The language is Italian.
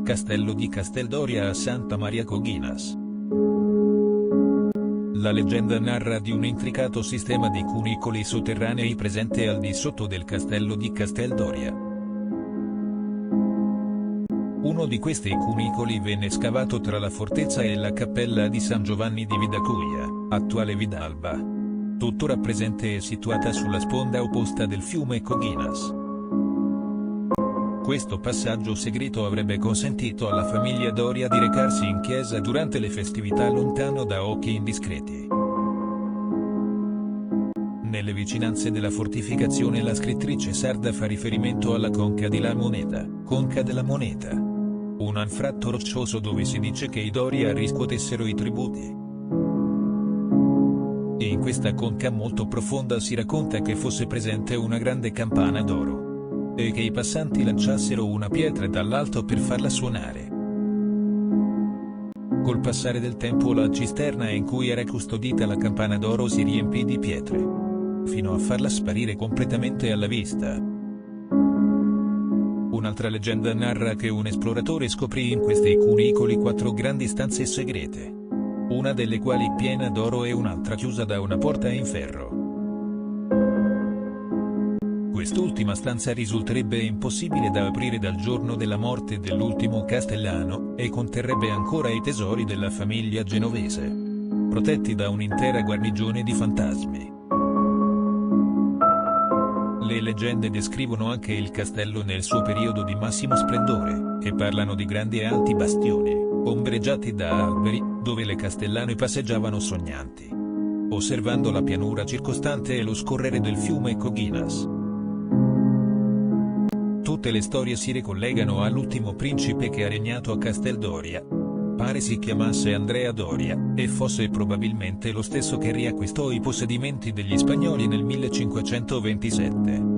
Castello di Casteldoria a Santa Maria Coghinas. La leggenda narra di un intricato sistema di cunicoli sotterranei presente al di sotto del castello di Casteldoria. Uno di questi cunicoli venne scavato tra la fortezza e la cappella di San Giovanni di Vidacuia, attuale Vidalba, tuttora presente e situata sulla sponda opposta del fiume Coghinas. Questo passaggio segreto avrebbe consentito alla famiglia Doria di recarsi in chiesa durante le festività lontano da occhi indiscreti. Nelle vicinanze della fortificazione la scrittrice sarda fa riferimento alla Conca di la Moneta, Conca della Moneta, un anfratto roccioso dove si dice che i Doria riscuotessero i tributi. E in questa conca molto profonda si racconta che fosse presente una grande campana d'oro, e che i passanti lanciassero una pietra dall'alto per farla suonare. Col passare del tempo la cisterna in cui era custodita la campana d'oro si riempì di pietre, fino a farla sparire completamente alla vista. Un'altra leggenda narra che un esploratore scoprì in questi cunicoli 4 grandi stanze segrete, una delle quali piena d'oro e un'altra chiusa da una porta in ferro. Quest'ultima stanza risulterebbe impossibile da aprire dal giorno della morte dell'ultimo castellano, e conterrebbe ancora i tesori della famiglia genovese, protetti da un'intera guarnigione di fantasmi. Le leggende descrivono anche il castello nel suo periodo di massimo splendore, e parlano di grandi e alti bastioni, ombreggiati da alberi, dove le castellane passeggiavano sognanti, osservando la pianura circostante e lo scorrere del fiume Coghinas. Tutte le storie si ricollegano all'ultimo principe che ha regnato a Casteldoria. Pare si chiamasse Andrea Doria, e fosse probabilmente lo stesso che riacquistò i possedimenti degli spagnoli nel 1527.